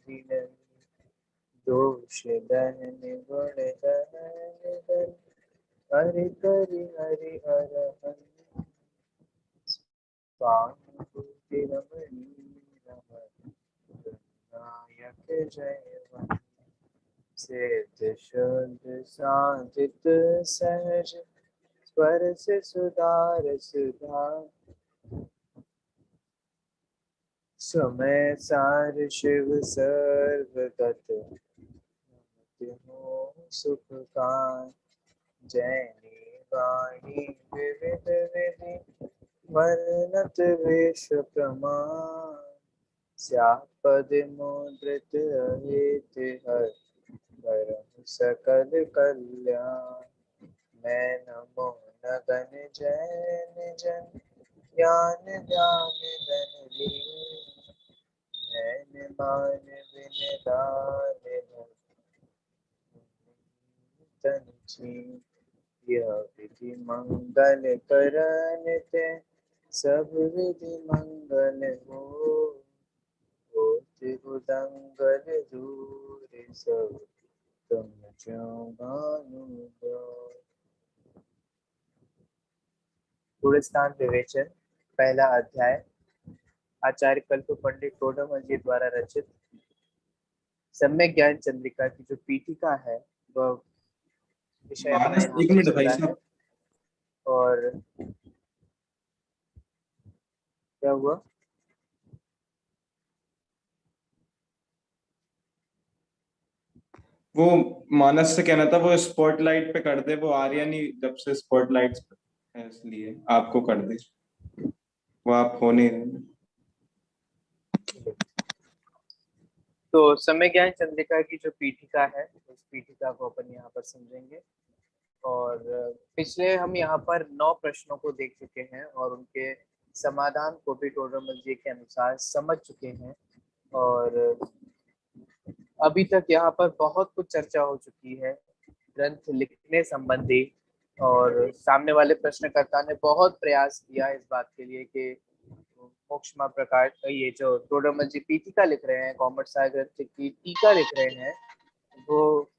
विनय दोष दहन गुण दहन दन हरि करि हरि अरहन स्वानुभूति रमणी रमण नायक जयवन सिद्ध शुद्ध साधित सहज स्वर से सुधार सुधा समय सार शिव सर्वगत हो सुख का जैनी वाणी विविध विधि वर्णत वेश प्रमाण श्यापद मुद्रित अहित हर परम सकल कल्याण मैं नमो नगन जैन जन ज्ञान ध्यान धन लीन नैन मान बिन दान तन छीन यह विधि मंगल करन ते सब विधि मंगल हो होत उदंगल दूर सब तुम जो भानु दो। गुणस्थान विवेचन पहला अध्याय आचार्य कल्प पंडित टोडरमल जी द्वारा रचित सम्यक ज्ञान चंद्रिका की जो पीठिका है वह विषय अपना यहाँ एक पर मिनट चल भाई रहा है। साहब, और क्या हुआ? वो मानस से कहना था वो स्पॉटलाइट पे कर दे, वो आ रही है नहीं जब से स्पॉटलाइट है, इसलिए आपको कर दे, वो आप हो नहीं रहे। तो सम्यक ज्ञान चंद्रिका की जो पीठिका है उस पीठिका को अपन यहाँ पर समझेंगे। और पिछले हम यहाँ पर 9 प्रश्नों को देख चुके हैं और उनके समाधान को भी टोडरमल जी के अनुसार समझ चुके हैं। और अभी तक यहाँ पर बहुत कुछ चर्चा हो चुकी है ग्रंथ लिखने संबंधी। और सामने वाले प्रश्नकर्ता ने बहुत प्रयास किया इस बात के लिए कि मोक्षमा प्रकार ये जो टोडरमल जी पीठिका लिख रहे हैं, कॉमर्स सागर ग्रंथ की टीका लिख रहे हैं, वो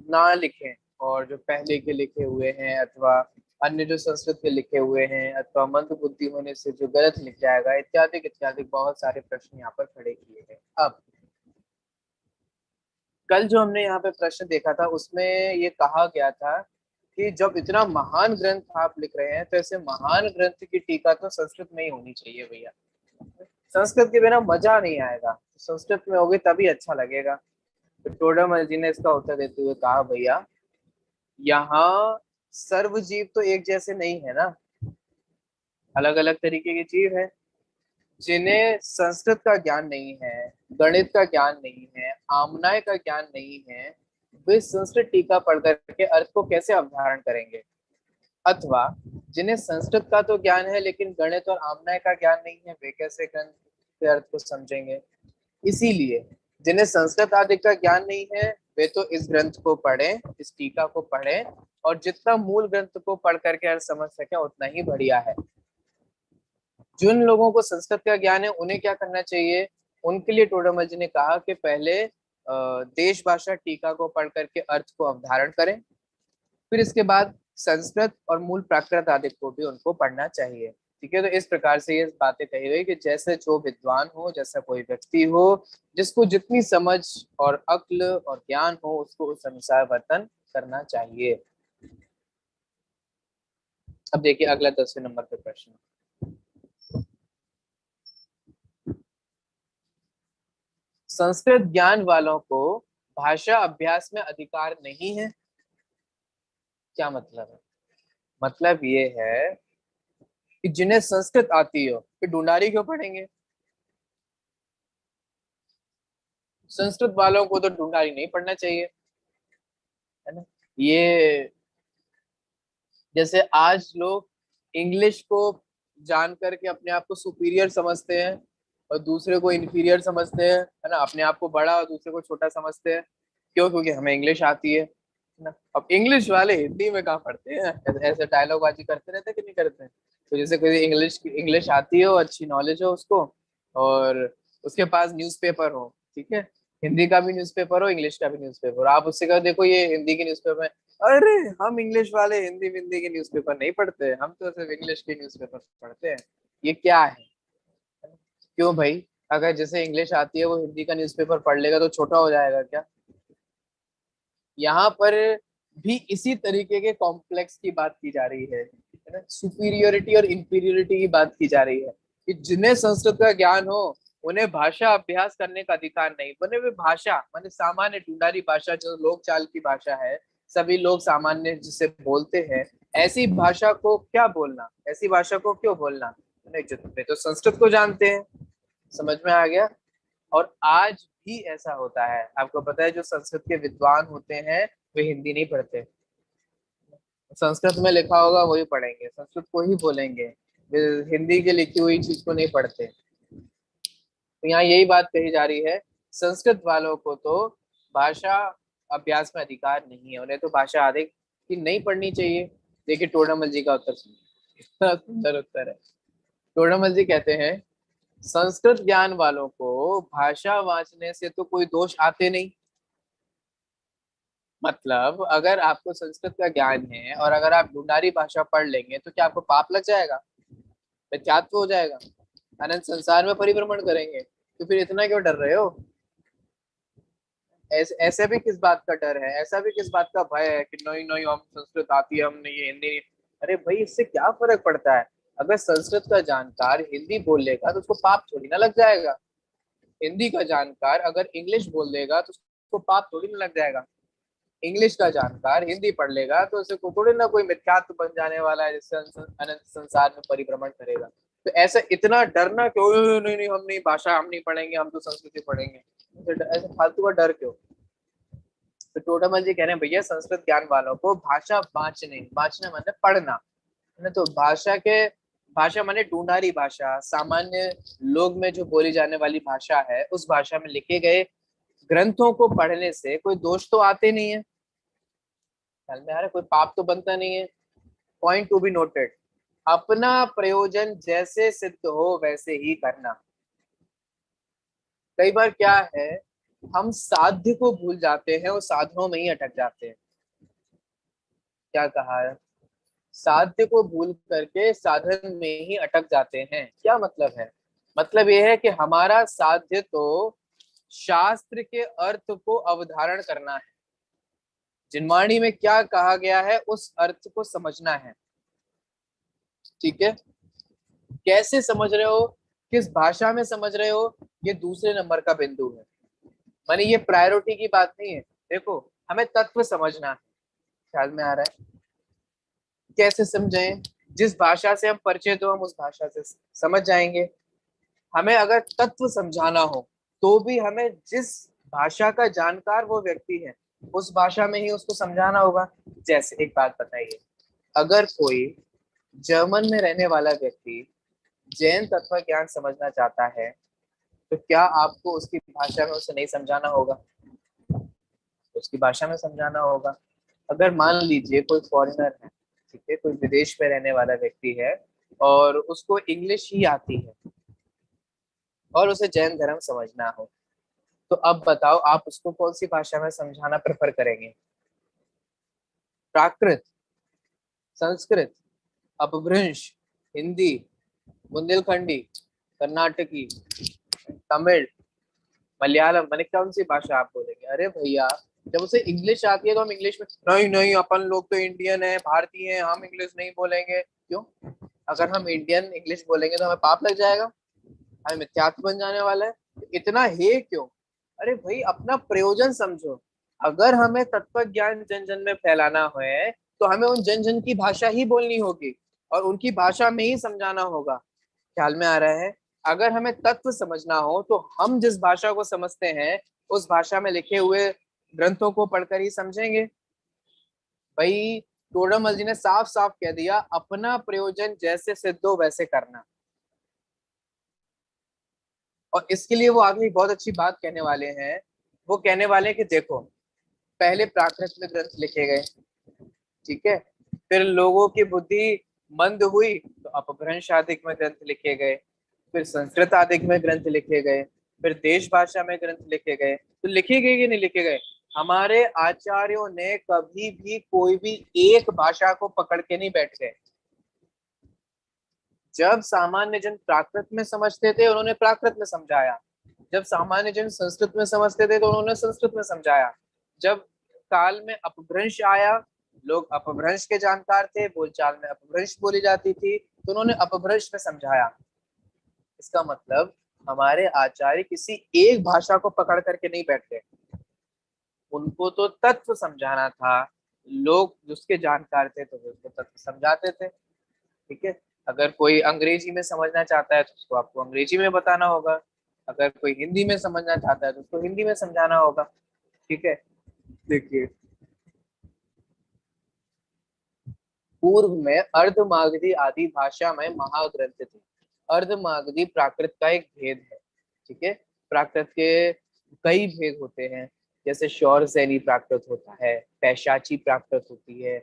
ना लिखें और जो पहले के लिखे हुए हैं अथवा अन्य जो संस्कृत के लिखे हुए हैं अथवा मंद बुद्धि होने से जो गलत लिख जाएगा इत्यादि इत्यादि बहुत सारे प्रश्न यहाँ पर खड़े किए हैं। अब कल जो हमने यहाँ पे प्रश्न देखा था उसमें ये कहा गया था कि जब इतना महान ग्रंथ आप लिख रहे हैं तो ऐसे महान ग्रंथ की टीका तो संस्कृत में ही होनी चाहिए भैया। संस्कृत के बिना मजा नहीं आएगा, संस्कृत में होगी तभी अच्छा लगेगा। तो टोडरमल जी ने इसका उत्तर देते हुए कहा भैया यहाँ सर्व जीव तो एक जैसे नहीं है ना, अलग अलग तरीके के जीव है। जिन्हें संस्कृत का ज्ञान नहीं है, गणित का ज्ञान नहीं है, आमनाय का ज्ञान नहीं है, वे संस्कृत टीका पढ़ करके अर्थ को कैसे अवधारण करेंगे। अथवा जिन्हें संस्कृत का तो ज्ञान है लेकिन गणित और आमनाय का ज्ञान नहीं है, वे कैसे ग्रंथ के अर्थ को समझेंगे। इसीलिए जिन्हें संस्कृत आदि का ज्ञान नहीं है वे तो इस ग्रंथ को पढ़ें, इस टीका को पढ़ें और जितना मूल ग्रंथ को पढ़ करके अर्थ समझ सके उतना ही बढ़िया है। जिन लोगों को संस्कृत का ज्ञान है उन्हें क्या करना चाहिए, उनके लिए टोडरमल जी ने कहा कि पहले देश भाषा टीका को पढ़ करके अर्थ को अवधारण करें, फिर इसके बाद संस्कृत और मूल प्राकृत आदि को भी उनको पढ़ना चाहिए। ठीक है, तो इस प्रकार से ये बातें कही गई कि जैसे जो विद्वान हो, जैसा कोई व्यक्ति हो, जिसको जितनी समझ और अक्ल और ज्ञान हो उसको उस अनुसार वर्तन करना चाहिए। अब देखिए अगला 10वें नंबर पे प्रश्न। संस्कृत ज्ञान वालों को भाषा अभ्यास में अधिकार नहीं है। क्या मतलब है? मतलब ये है कि जिन्हें संस्कृत आती हो फिर ढूंढारी क्यों पढ़ेंगे। संस्कृत वालों को तो ढूंढारी नहीं पढ़ना चाहिए, है ना। ये जैसे आज लोग इंग्लिश को जान करके अपने आप को सुपीरियर समझते हैं और दूसरे को इंफीरियर समझते हैं, है ना। अपने आप को बड़ा और दूसरे को छोटा समझते हैं। क्यों? क्योंकि हमें इंग्लिश आती है ना। अब इंग्लिश वाले हिंदी में कहाँ पढ़ते हैं, ऐसे डायलॉग बाजी करते रहते हैं कि नहीं करते हैं। तो जैसे कोई इंग्लिश इंग्लिश आती हो, अच्छी नॉलेज हो उसको, और उसके पास न्यूज़पेपर हो, ठीक है, हिंदी का भी न्यूज़पेपर हो, इंग्लिश का भी न्यूज़पेपर हो, आप उससे कहो देखो ये हिंदी की न्यूज़पेपर है, अरे हम इंग्लिश वाले हिंदी हिंदी के न्यूज़पेपर नहीं पढ़ते, हम तो सिर्फ इंग्लिश के न्यूज़पेपर पढ़ते हैं, ये क्या है? क्यों भाई? अगर जैसे इंग्लिश आती है वो हिंदी का न्यूज़पेपर पढ़ लेगा तो छोटा हो जाएगा क्या? यहाँ पर भी इसी तरीके के कॉम्प्लेक्स की बात की जा रही है ना, सुपीरियोरिटी और इंफीरियोरिटी की बात की जा रही है कि जिन्हें संस्कृत का ज्ञान हो उन्हें भाषा अभ्यास करने का अधिकार नहीं, बने वे भाषा माने सामान्य ढूंढारी भाषा जो लोक चाल की भाषा है, सभी लोग सामान्य जिसे बोलते हैं, ऐसी भाषा को क्या बोलना, ऐसी भाषा को क्यों बोलना? नहीं, जो वे तो संस्कृत को जानते हैं। समझ में आ गया? और आज भी ऐसा होता है, आपको पता है जो संस्कृत के विद्वान होते हैं वे हिंदी नहीं पढ़ते, संस्कृत में लिखा होगा वही पढ़ेंगे, संस्कृत को ही बोलेंगे, वे हिंदी की लिखी हुई चीज को नहीं पढ़ते। तो यहाँ यही बात कही जा रही है, संस्कृत वालों को तो भाषा अभ्यास में अधिकार नहीं है, उन्हें तो भाषा आदि की नहीं पढ़नी चाहिए। देखिए टोडामल जी का उत्तर सुनिए, इतना सुंदर उत्तर है। टोडामल जी कहते हैं संस्कृत ज्ञान वालों को भाषा वांचने से तो कोई दोष आते नहीं। मतलब अगर आपको संस्कृत का ज्ञान है और अगर आप ढूंढारी भाषा पढ़ लेंगे तो क्या आपको पाप लग जाएगा, मिथ्यात्व हो जाएगा, अनंत संसार में परिभ्रमण करेंगे? तो फिर इतना क्यों डर रहे हो? ऐसे भी किस बात का डर है, ऐसा भी किस बात का भय है कि नहीं नहीं हम संस्कृत आती है हमने ये हिंदी नहीं? अरे भाई इससे क्या फर्क पड़ता है, अगर संस्कृत का जानकार हिंदी बोल लेगा तो उसको पाप थोड़ी ना लग जाएगा, हिंदी का जानकार अगर इंग्लिश बोल देगा तो उसको पाप थोड़ी ना लग जाएगा, इंग्लिश का जानकार हिंदी पढ़ लेगा तो उसे थोड़ी ना कोई मिथ्यात्व बन जाने वाला है जिससे अनंत संसार में परिभ्रमण करेगा। तो ऐसा इतना डरना क्यों, नहीं नहीं हम नहीं भाषा हम नहीं पढ़ेंगे, हम तो संस्कृति पढ़ेंगे, तो ऐसे फालतू का डर क्यों? तो टोडामल जी कह रहे हैं भैया संस्कृत ज्ञान वालों को भाषा बांचने, बांचना मतलब पढ़ना है ना, तो भाषा माने ढूंढारी भाषा, सामान्य लोग में जो बोली जाने वाली भाषा है उस भाषा में लिखे गए ग्रंथों को पढ़ने से कोई दोष तो आते नहीं है, ख्याल में आ रहा है, कोई पाप तो बनता नहीं है। पॉइंट टू बी नोटेड, अपना प्रयोजन जैसे सिद्ध हो वैसे ही करना। कई बार क्या है, हम साध्य को भूल जाते हैं और साधनों में ही अटक जाते हैं। क्या कहा है? साध्य को भूल करके साधन में ही अटक जाते हैं। क्या मतलब है? मतलब यह है कि हमारा साध्य तो शास्त्र के अर्थ को अवधारण करना है, जिनवाणी में क्या कहा गया है उस अर्थ को समझना है, ठीक है? कैसे समझ रहे हो, किस भाषा में समझ रहे हो, ये दूसरे नंबर का बिंदु है, मानी ये प्रायोरिटी की बात नहीं है। देखो हमें तत्व समझना है, ख्याल में आ रहा है? कैसे समझें? जिस भाषा से हम परिचित हो हम उस भाषा से समझ जाएंगे। हमें अगर तत्व समझाना हो तो भी हमें जिस भाषा का जानकार वो व्यक्ति है उस भाषा में ही उसको समझाना होगा। जैसे एक बात बताइए, अगर कोई जर्मन में रहने वाला व्यक्ति जैन तत्व ज्ञान समझना चाहता है तो क्या आपको उसकी भाषा में उसे नहीं समझाना होगा? उसकी भाषा में समझाना होगा। अगर मान लीजिए कोई फॉरेनर है, ठीक है, कोई विदेश में रहने वाला व्यक्ति है और उसको इंग्लिश ही आती है और उसे जैन धर्म समझना हो, तो अब बताओ आप उसको कौन सी भाषा में समझाना प्रेफर करेंगे? प्राकृत, संस्कृत, अपभ्रंश, हिंदी, बुंदेलखंडी, कर्नाटकी, तमिल, मलयालम, मैंने कौन सी भाषा आप बोलेंगे? अरे भैया जब उसे इंग्लिश आती है तो हम इंग्लिश में, नहीं नहीं अपन लोग तो इंडियन है भारतीय हैं हम इंग्लिश नहीं बोलेंगे, क्यों? अगर हम इंडियन इंग्लिश बोलेंगे तो हमें पाप लग जाएगा, हमें मिथ्यात्व बन जाने वाला है, तो इतना हे क्यों? अरे भाई अपना प्रयोजन समझो, अगर हमें तत्व ज्ञान जन जन में फैलाना है तो हमें उन जन जन की भाषा ही बोलनी होगी और उनकी भाषा में ही समझाना होगा। ख्याल में आ रहा है? अगर हमें तत्व समझना हो तो हम जिस भाषा को समझते हैं उस भाषा में लिखे हुए ग्रंथों को पढ़कर ही समझेंगे। भाई टोडरमल जी ने साफ साफ कह दिया, अपना प्रयोजन जैसे सिद्ध हो वैसे करना। और इसके लिए वो आगे बहुत अच्छी बात कहने वाले हैं, वो कहने वाले हैं कि देखो पहले प्राकृत में ग्रंथ लिखे गए, ठीक है, फिर लोगों की बुद्धि मंद हुई तो अपभ्रंश आदि में ग्रंथ लिखे गए, फिर संस्कृत आदि में ग्रंथ लिखे गए, फिर देश भाषा में ग्रंथ लिखे गए। तो लिखे गए कि नहीं लिखे गए? हमारे आचार्यों ने कभी भी कोई भी एक भाषा को पकड़ के नहीं बैठ गए। जब सामान्य जन प्राकृत में समझते थे उन्होंने प्राकृत में समझाया, जब सामान्य जन संस्कृत में समझते थे तो उन्होंने संस्कृत में समझाया, जब काल में अपभ्रंश आया, लोग अपभ्रंश के जानकार थे, बोलचाल में अपभ्रंश बोली जाती थी, तो उन्होंने अपभ्रंश में समझाया। इसका मतलब हमारे आचार्य किसी एक भाषा को पकड़ करके नहीं बैठते, उनको तो तत्व समझाना था, लोग जिसके जानकार थे तो वो उसको तत्व समझाते थे। ठीक है, अगर कोई अंग्रेजी में समझना चाहता है तो उसको आपको अंग्रेजी में बताना होगा, अगर कोई हिंदी में समझना चाहता है तो उसको हिंदी में समझाना होगा। ठीक है, देखिए पूर्व में अर्धमागधी आदि भाषा में महाग्रंथ थे। अर्धमागधी प्राकृत का एक भेद है। ठीक है, प्राकृत के कई भेद होते हैं, जैसे शौर सैनी प्राकृत होता है, पैशाची प्राकृत होती है,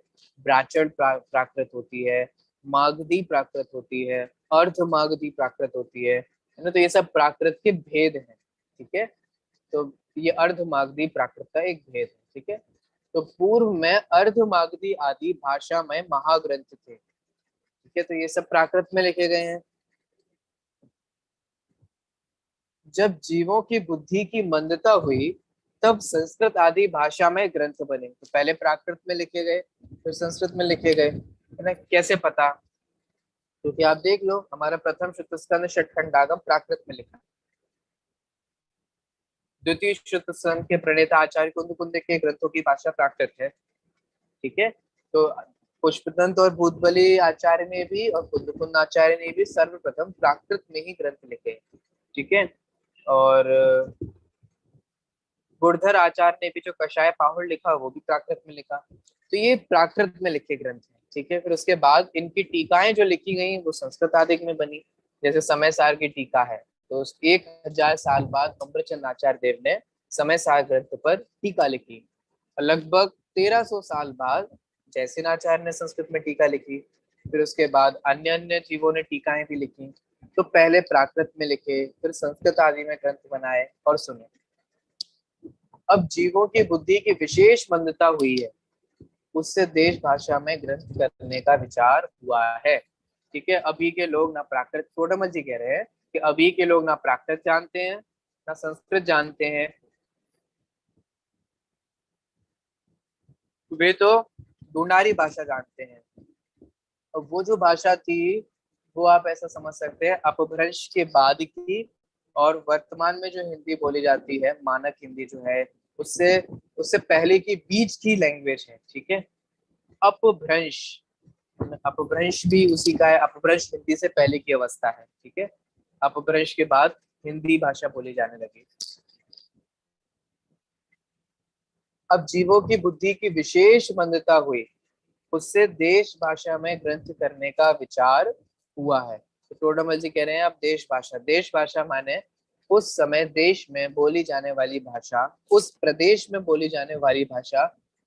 ब्राचड़ प्राकृत होती है, मागधी प्राकृत होती है, अर्धमागधी प्राकृत होती है ना। तो ये सब प्राकृत के भेद हैं। ठीक है, तो ये अर्धमागधी प्राकृत का एक भेद है। ठीक है, तो पूर्व में अर्धमागधी आदि भाषा में महाग्रंथ थे। ठीक है, तो ये सब प्राकृत में लिखे गए हैं। जब जीवों की बुद्धि की मंदता हुई तब संस्कृत आदि भाषा में ग्रंथ बने। तो पहले प्राकृत में लिखे गए, फिर संस्कृत में लिखे गए, है ना। कैसे पता? क्योंकि आप देख लो, हमारा प्रथम श्रुतस्कंध षटखंडागम प्राकृत में लिखा, द्वितीय श्रुतस्कंध के प्रणेता आचार्य कुंद कुंद के ग्रंथों की भाषा प्राकृत है। ठीक है, तो पुष्पदंत और भूतबली आचार्य ने भी और कुंद कुंद आचार्य ने भी सर्वप्रथम प्राकृत में ही ग्रंथ लिखे। ठीक है, और गुरधर आचार्य ने भी जो कषाय पाहुड़ लिखा वो भी प्राकृत में लिखा। तो ये प्राकृत में लिखे ग्रंथ हैं। ठीक है, फिर उसके बाद इनकी टीकाएं जो लिखी गई वो संस्कृत आदि में बनी, जैसे समय सार की टीका है, तो उस 1000 साल बाद अम्रचंद आचार्य देव ने समय सार ग्रंथ पर टीका लिखी। और लगभग 1300 साल बाद जयसेन आचार्य ने संस्कृत में टीका लिखी। फिर उसके बाद अन्य अन्य जीवों ने टीकाएं भी लिखी। तो पहले प्राकृत में लिखे, फिर संस्कृत आदि में ग्रंथ बनाए। और सुने, अब जीवों की बुद्धि की विशेष मंदता हुई है, उससे देश भाषा में ग्रंथ करने का विचार हुआ है। ठीक है, अभी के लोग ना प्राकृत, छोटामल जी कह रहे हैं कि अभी के लोग ना प्राकृत जानते हैं ना संस्कृत जानते हैं, वे तो ढूंढारी भाषा जानते हैं। और वो जो भाषा थी वो आप ऐसा समझ सकते हैं अपभ्रंश के बाद की, और वर्तमान में जो हिंदी बोली जाती है मानक हिंदी जो है, उससे उससे पहले की बीच की लैंग्वेज है। ठीक है, अपभ्रंश, अपभ्रंश भी उसी का है, अपभ्रंश हिंदी से पहले की अवस्था है। ठीक है, अपभ्रंश के बाद हिंदी भाषा बोली जाने लगी। अब जीवों की बुद्धि की विशेष मंदता हुई, उससे देश भाषा में ग्रंथ करने का विचार हुआ है। तो टोडामल जी कह रहे हैं अब देश भाषा, देश भाषा माने उस समय देश में बोली जाने वाली भाषा, उस प्रदेश में बोली जाने वाली भाषा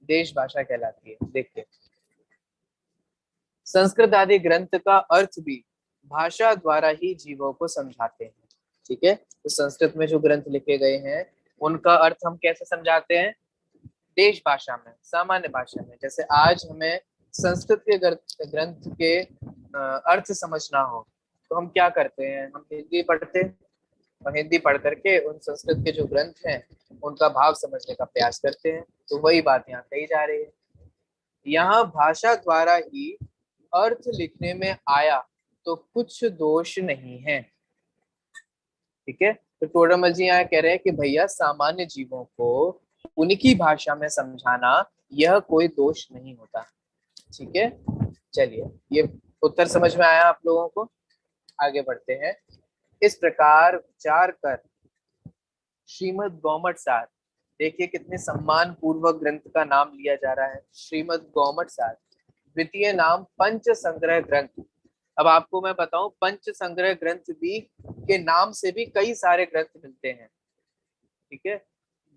देश भाषा कहलाती है। देखिए, संस्कृत आदि ग्रंथ का अर्थ भी भाषा द्वारा ही जीवों को समझाते हैं। ठीक है, तो संस्कृत में जो ग्रंथ लिखे गए हैं उनका अर्थ हम कैसे समझाते हैं? देश भाषा में, सामान्य भाषा में। जैसे आज हमें संस्कृत के ग्रंथ के अर्थ समझना हो तो हम क्या करते हैं? हम हिंदी पढ़ते हैं, और हिंदी पढ़ करके उन संस्कृत के जो ग्रंथ हैं उनका भाव समझने का प्रयास करते हैं। तो वही बात यहाँ कही जा रही है, यहाँ भाषा द्वारा ही अर्थ लिखने में आया तो कुछ दोष नहीं है। ठीक है, तो टोडामल जी यहाँ कह रहे हैं कि भैया सामान्य जीवों को उनकी भाषा में समझाना यह कोई दोष नहीं होता। ठीक है, चलिए ये उत्तर समझ में आया आप लोगों को? आगे बढ़ते हैं। इस प्रकार विचार कर श्रीमद् गौमट सार, देखिए कितने सम्मान पूर्वक ग्रंथ का नाम लिया जा रहा है, श्रीमद् गौमट सार। द्वितीय नाम पंच संग्रह ग्रंथ। अब आपको मैं बताऊं, पंच संग्रह ग्रंथ भी के नाम से भी कई सारे ग्रंथ मिलते हैं। ठीक है,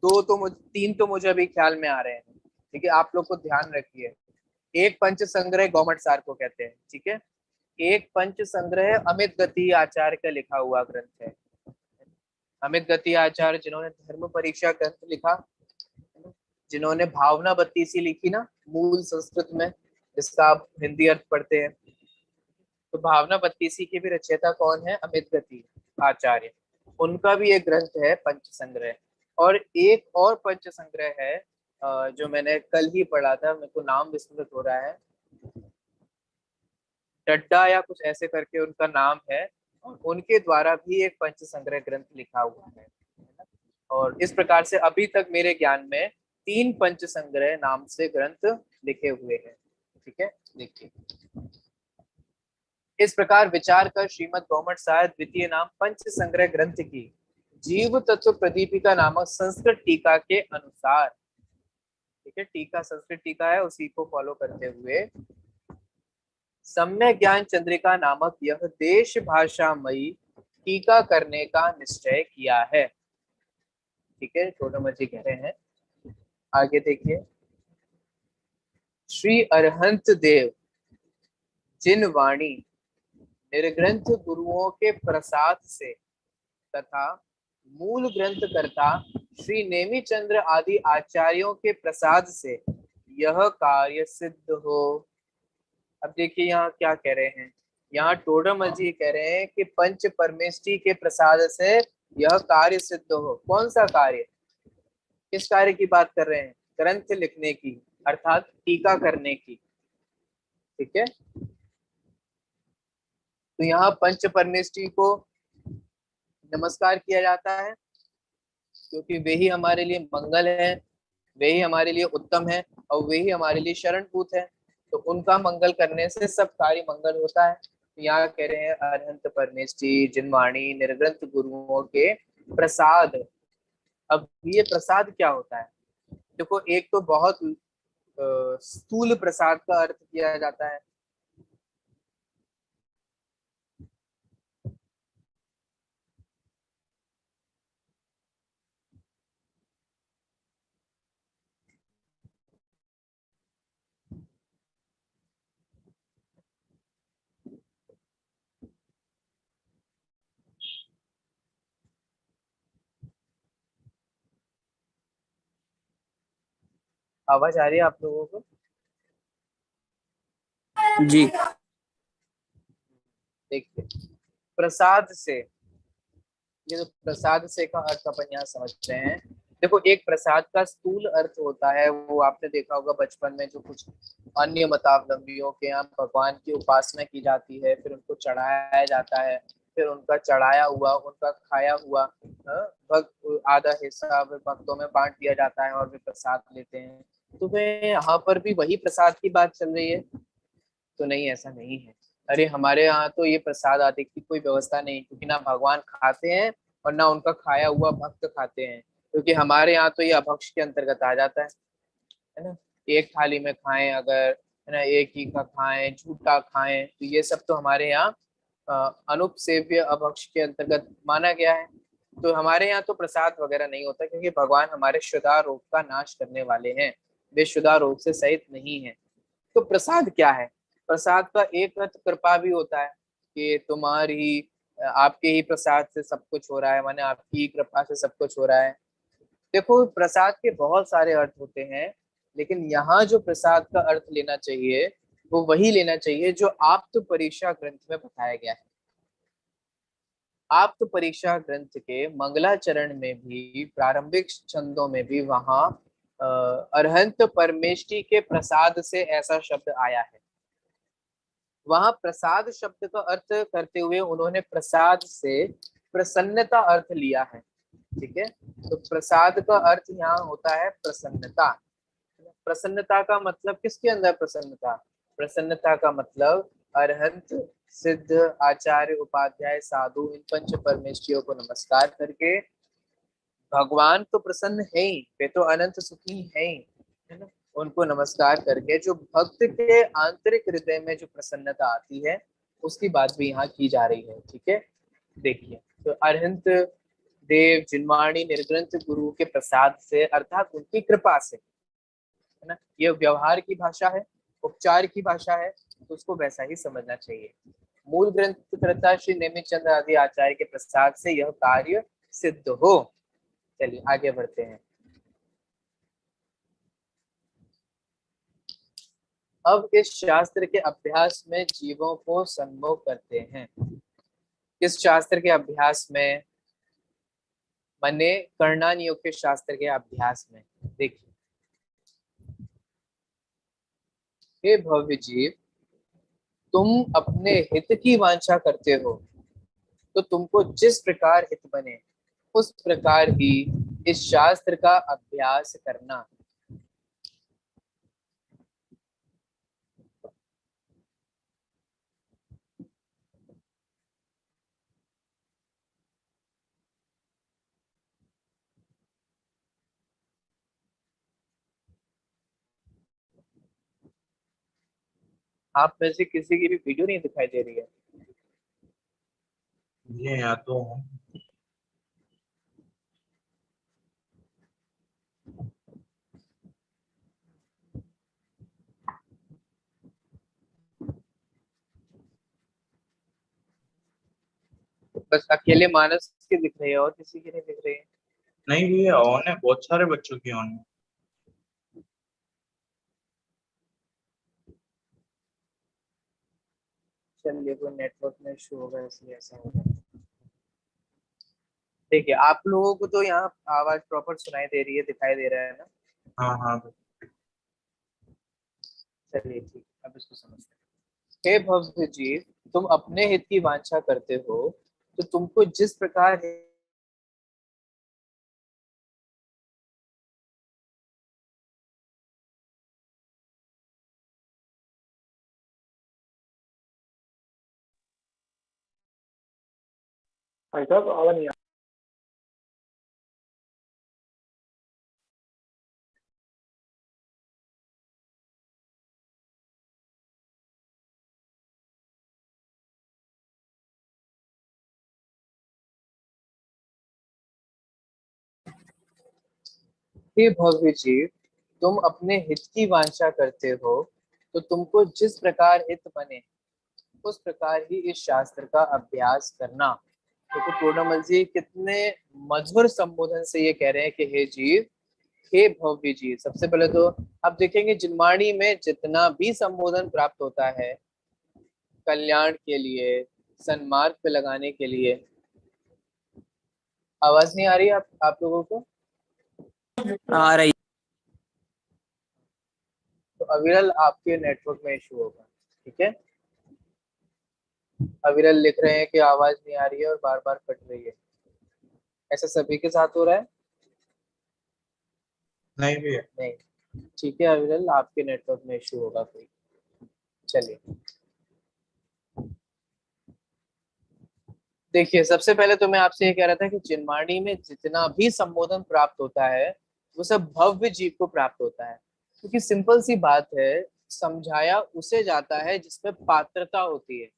तीन तो मुझे अभी ख्याल में आ रहे हैं। ठीक है, आप लोग को ध्यान रखिए। एक पंच संग्रह गौमट सार को कहते हैं। ठीक है, एक पंच संग्रह अमित गति आचार्य का लिखा हुआ ग्रंथ है। अमित गति आचार्य जिन्होंने धर्म परीक्षा ग्रंथ लिखा, जिन्होंने भावना बत्तीसी लिखी ना मूल संस्कृत में, जिसका आप हिंदी अर्थ पढ़ते हैं। तो भावना बत्तीसी के भी रचयिता कौन है? अमित गति आचार्य। उनका भी एक ग्रंथ है पंच संग्रह। और एक और पंच संग्रह है जो मैंने कल ही पढ़ा था, मेरे को नाम विस्मृत हो रहा है, डड्डा या कुछ ऐसे करके उनका नाम है, और उनके द्वारा भी एक पंच संग्रह ग्रंथ लिखा हुआ है। और इस प्रकार से अभी तक मेरे ज्ञान में 3 पंच संग्रह नाम से ग्रंथ लिखे हुए हैं। ठीक है, देखिए इस प्रकार विचार कर श्रीमद् गौमठ साहिब द्वितीय नाम पंच संग्रह ग्रंथ की जीव तत्व प्रदीपिका नामक संस्कृत टीका के अनुसार, ठीक है, टीका संस्कृत टीका है, उसी को फॉलो करते हुए सम्यक ज्ञान चंद्रिका नामक यह देश भाषामयी टीका करने का निश्चय किया है। ठीक है, छोटमजी कह रहे हैं, आगे देखिए। श्री अरहंत देव जिन वाणी निर्ग्रंथ गुरुओं के प्रसाद से तथा मूल ग्रंथ कर्ता श्री नेमी चंद्र आदि आचार्यों के प्रसाद से यह कार्य सिद्ध हो। अब देखिए यहाँ क्या कह रहे हैं, यहाँ टोडरमल जी कह रहे हैं कि पंच परमेष्टि के प्रसाद से यह कार्य सिद्ध हो। कौन सा कार्य? किस कार्य की बात कर रहे हैं? ग्रंथ लिखने की, अर्थात टीका करने की। ठीक है, तो यहाँ पंच परमेष्टि को नमस्कार किया जाता है, क्योंकि वे ही हमारे लिए मंगल है, वे ही हमारे लिए उत्तम है, और वे ही हमारे लिए शरणभूत है। तो उनका मंगल करने से सब कार्य मंगल होता है। तो यहाँ कह रहे हैं अरहंत परमेष्टि जिनवाणी निर्ग्रंथ गुरुओं के प्रसाद। अब ये प्रसाद क्या होता है? देखो, एक तो बहुत स्थूल प्रसाद का अर्थ किया जाता है। आवाज आ रही है आप लोगों को? जी। देखिए, प्रसाद से, ये जो प्रसाद से का अर्थ अपन यहाँ समझ रहे हैं। देखो, एक प्रसाद का स्थूल अर्थ होता है, वो आपने देखा होगा बचपन में, जो कुछ अन्य मतावलंबियों के यहाँ भगवान की उपासना की जाती है, फिर उनको चढ़ाया जाता है, फिर उनका चढ़ाया हुआ, उनका खाया हुआ भक्त आधा हिस्सा भक्तों में बांट दिया जाता है और वे प्रसाद लेते हैं। तो वे यहाँ पर भी वही प्रसाद की बात चल रही है? तो नहीं, ऐसा नहीं है। अरे हमारे यहाँ तो ये प्रसाद आदि की कोई व्यवस्था नहीं, क्योंकि ना भगवान खाते हैं और ना उनका खाया हुआ भक्त खाते हैं, क्योंकि हमारे यहाँ तो ये अभक्ष के अंतर्गत आ जाता है ना। एक थाली में खाएं अगर, है ना, एक ही का खाएं, झूठा खाएं, तो ये सब तो हमारे यहाँ अनुपसेव्य अभक्ष के अंतर्गत माना गया है। तो हमारे यहाँ तो प्रसाद वगैरह नहीं होता, क्योंकि भगवान हमारे क्षुधा-रोग का नाश करने वाले हैं, वे क्षुधा-रोग से सहित नहीं है। तो प्रसाद क्या है? प्रसाद का एक अर्थ कृपा भी होता है, कि तुम्हारी आपके ही प्रसाद से सब कुछ हो रहा है, माने आपकी ही कृपा से सब कुछ हो रहा है। देखो, प्रसाद के बहुत सारे अर्थ होते हैं, लेकिन यहाँ जो प्रसाद का अर्थ लेना चाहिए वो वही लेना चाहिए जो आप्त परीक्षा ग्रंथ में बताया गया है। आप्त परीक्षा ग्रंथ के मंगलाचरण में भी, प्रारंभिक छंदों में भी वहां अरहंत परमेष्टि के प्रसाद से ऐसा शब्द आया है। वहां प्रसाद शब्द का अर्थ करते हुए उन्होंने प्रसाद से प्रसन्नता अर्थ लिया है। ठीक है, तो प्रसाद का अर्थ यहाँ होता है प्रसन्नता। प्रसन्नता का मतलब किसके अंदर प्रसन्नता? प्रसन्नता का मतलब अरहंत सिद्ध आचार्य उपाध्याय साधु इन पंच परमेष्ठियों को नमस्कार करके, भगवान तो प्रसन्न है ही, वे तो अनंत सुखी है ही, है ना, उनको नमस्कार करके जो भक्त के आंतरिक हृदय में जो प्रसन्नता आती है उसकी बात भी यहाँ की जा रही है। ठीक है, देखिए, तो अरहंत देव जिनवाणी निर्ग्रंथ गुरु के प्रसाद से, अर्थात उनकी कृपा से, है ना, ये व्यवहार की भाषा है, उपचार की भाषा है, तो उसको वैसा ही समझना चाहिए। मूल ग्रंथ कर्ता श्री नेमिचंद्र आदि आचार्य के प्रसाद से यह कार्य सिद्ध हो। चलिए आगे बढ़ते हैं। अब इस शास्त्र के अभ्यास में जीवों को सम्मोह करते हैं। किस शास्त्र के अभ्यास में? मने करणान योग के शास्त्र के अभ्यास में। देखिए, हे भव्य जीव, तुम अपने हित की वांछा करते हो, तो तुमको जिस प्रकार हित बने उस प्रकार ही इस शास्त्र का अभ्यास करना। आप में से किसी की भी वीडियो नहीं दिखाई दे रही है? ये या तो हूँ। बस अकेले मानस की दिख रही है और किसी की नहीं दिख रही है? नहीं भैया ऑन है, बहुत सारे बच्चों की ऑन है। चलिए, कोई नेटवर्क में इशू होगा इसलिए ऐसा होगा। देखिए, आप लोगों को तो यहाँ आवाज प्रॉपर सुनाई दे रही है, दिखाई दे रहा है ना? हाँ हाँ। चलिए ठीक, अब इसको समझते हैं। हे भव्य जीव, तुम अपने हित की वांछा करते हो, तो तुमको जिस प्रकार भाई साहब आवाज नहीं हे भव्य जीव, तुम अपने हित की वांछा करते हो, तो तुमको जिस प्रकार हित बने उस प्रकार ही इस शास्त्र का अभ्यास करना। तो पूर्णमल जी कितने मधुर संबोधन से ये कह रहे हैं कि हे जीव, हे भव्य जीव। सबसे पहले तो आप देखेंगे जिनवाणी में जितना भी संबोधन प्राप्त होता है कल्याण के लिए, सन्मार्ग पे लगाने के लिए। आवाज नहीं आ रही आप लोगों को? आ रही। तो अविरल आपके नेटवर्क में इशू होगा, ठीक है? अविरल लिख रहे हैं कि आवाज नहीं आ रही है और बार बार कट रही है। ऐसा सभी के साथ हो रहा है? नहीं भैया। नहीं, ठीक है अविरल, आपके नेटवर्क में इशू होगा कोई। चलिए, देखिए, सबसे पहले तो मैं आपसे ये कह रहा था कि चिन्माणी में जितना भी संबोधन प्राप्त होता है वो सब भव्य जीव को प्राप्त होता है, क्योंकि सिंपल सी बात है, समझाया उसे जाता है जिसमें पात्रता होती है।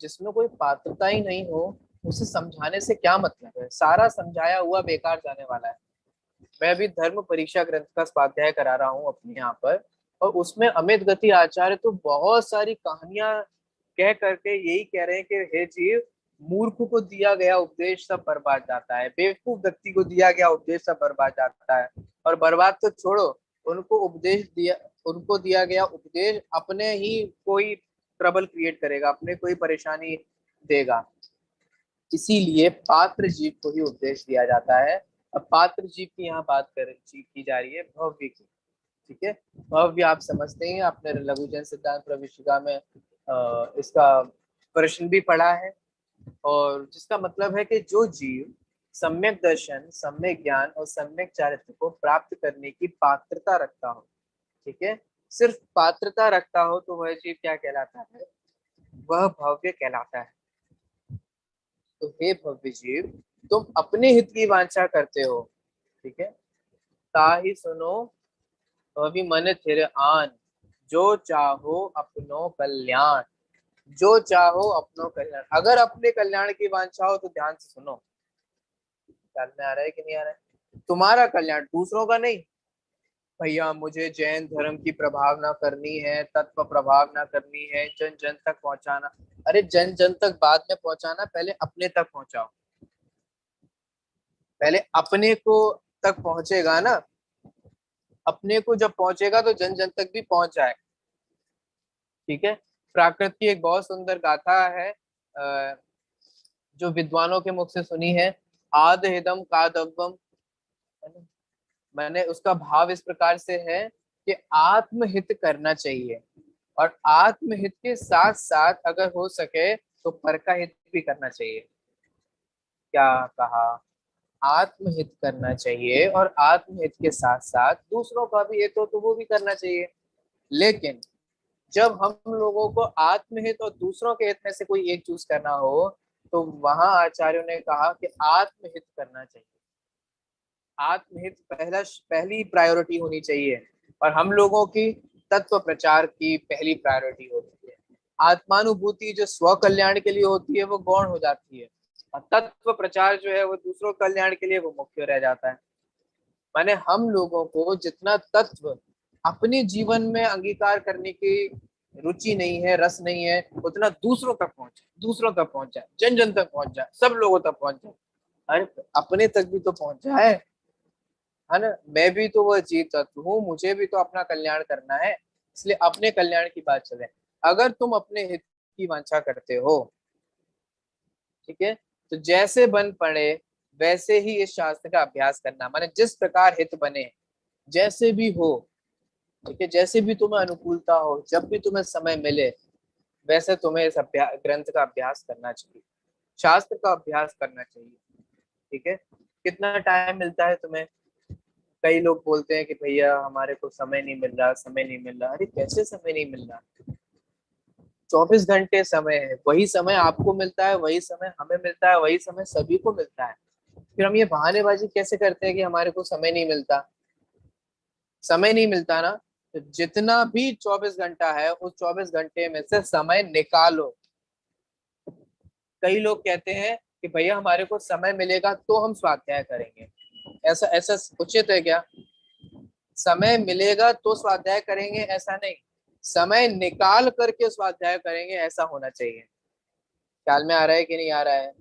जिसमें कोई पात्रता ही नहीं हो उसे समझाने से क्या मतलब है? सारा समझाया हुआ बेकार जाने वाला है। मैं अभी धर्म परीक्षा ग्रंथ का स्वाध्याय करा रहा हूँ अपने यहाँ पर, और उसमें अमित गति आचार्य तो बहुत सारी कहानियां कह करके यही कह रहे हैं कि हे जीव, मूर्ख को दिया गया उपदेश सब बर्बाद जाता है, बेवकूफ व्यक्ति को दिया गया उपदेश सब बर्बाद जाता है। और बर्बाद तो छोड़ो, उनको दिया गया उपदेश अपने ही कोई ट्रबल क्रिएट करेगा, अपने कोई परेशानी देगा। इसीलिए पात्र जीव को ही उपदेश दिया जाता है। अब पात्र जीव की यहाँ बात की जा रही है भव्य की, ठीक है? भव्य आप समझते हैं, आपने लघुजन सिद्धांत प्रविष्टिका में इसका प्रश्न भी पढ़ा है, और जिसका मतलब है कि जो जीव सम्यक दर्शन, सम्यक ज्ञान और सम्यक चारित्र को प्राप्त करने की पात्रता रखता हो, ठीक है, सिर्फ पात्रता रखता हो, तो वह जीव क्या कहलाता है? वह भव्य कहलाता है। तो हे भव्य जीव, तुम अपने हित की वांछा करते हो, ठीक है? ताहि सुनो अभी मन थिर आन, जो चाहो अपनो कल्याण। जो चाहो अपनो कल्याण, अगर अपने कल्याण की वांछा हो तो ध्यान से सुनो। ख्याल में आ रहा है कि नहीं आ रहा है? तुम्हारा कल्याण, दूसरों का नहीं। भैया मुझे जैन धर्म की प्रभावना करनी है, तत्व प्रभावना करनी है, जन जन तक पहुंचाना। अरे जन जन तक बाद में पहुंचाना, पहले अपने तक पहुंचाओ। पहले अपने को तक पहुंचेगा ना, अपने को जब पहुंचेगा तो जन जन तक भी पहुंच जाए। ठीक है। प्राकृत की एक बहुत सुंदर गाथा है जो विद्वानों के मुख से सुनी है, आद हिदम कादव्यम। मैंने उसका भाव इस प्रकार से है कि आत्महित करना चाहिए, और आत्महित के साथ साथ अगर हो सके तो पर का हित भी करना चाहिए। क्या कहा? आत्महित करना चाहिए और आत्महित के साथ साथ दूसरों का भी हित हो तो वो भी करना चाहिए। लेकिन जब हम लोगों को आत्महित और दूसरों के हित में से कोई एक चूज करना हो, तो वहां आचार्यों ने कहा कि आत्महित करना चाहिए। आत्महित पहली प्रायोरिटी होनी चाहिए, और हम लोगों की तत्व प्रचार की पहली प्रायोरिटी होती है। आत्मानुभूति जो स्व कल्याण के लिए होती है वो गौण हो जाती है, और तत्व प्रचार जो है वो दूसरों कल्याण के लिए वो मुख्य रह जाता है। माने हम लोगों को जितना तत्व अपने जीवन में अंगीकार करने की रुचि नहीं है, रस नहीं है, उतना दूसरों तक पहुंचे, दूसरों तक पहुंच जाए, जन जन तक पहुंच जाए, सब लोगों तक पहुंच जाए। अरे अपने तक भी तो पहुंच जाए, है ना। मैं भी तो वह जीव तत्व हूँ, मुझे भी तो अपना कल्याण करना है, इसलिए अपने कल्याण की बात चले। अगर तुम अपने हित की वांछा करते हो, ठीक है, तो जैसे बन पड़े वैसे ही इस शास्त्र का अभ्यास करना। माने जिस प्रकार हित बने, जैसे भी हो, ठीक है, जैसे भी तुम्हें अनुकूलता हो, जब भी तुम्हें समय मिले, वैसे तुम्हें इस ग्रंथ का अभ्यास करना चाहिए, शास्त्र का अभ्यास करना चाहिए। ठीक है। कितना टाइम मिलता है तुम्हें? कई लोग बोलते हैं कि भैया हमारे को समय नहीं मिल रहा, समय नहीं मिल रहा। अरे कैसे समय नहीं मिल रहा? 24 घंटे समय है, वही समय आपको मिलता है, वही समय हमें मिलता है, वही समय सभी को मिलता है। फिर हम ये बहानेबाजी कैसे करते हैं कि हमारे को समय नहीं मिलता? समय नहीं मिलता ना, तो जितना भी 24 घंटा है उस 24 घंटे में से समय निकालो। कई लोग कहते हैं कि भैया हमारे को समय मिलेगा तो हम स्वाध्याय करेंगे। ऐसा ऐसा उचित है क्या? समय मिलेगा तो स्वाध्याय करेंगे ऐसा नहीं, समय निकाल करके स्वाध्याय करेंगे ऐसा होना चाहिए। ख्याल में आ रहा है कि नहीं आ रहा है?